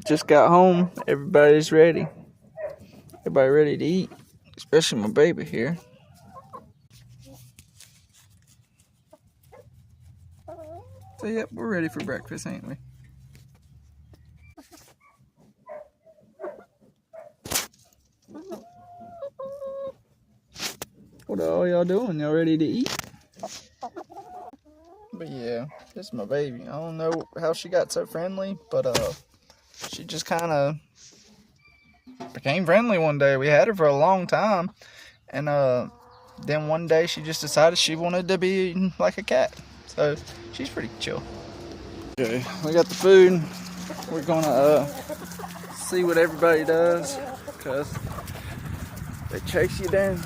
Just got home. Everybody's ready. Everybody ready to eat, especially my baby here. So yep, we're ready for breakfast, ain't we? What are all y'all doing? Y'all ready to eat? But yeah, this is my baby. I don't know how she got so friendly, but she just kind of became friendly one day. We had her for a long time, and then one day she just decided she wanted to be like a cat. So she's pretty chill. Okay, we got the food. We're gonna see what everybody does, because they chase you down.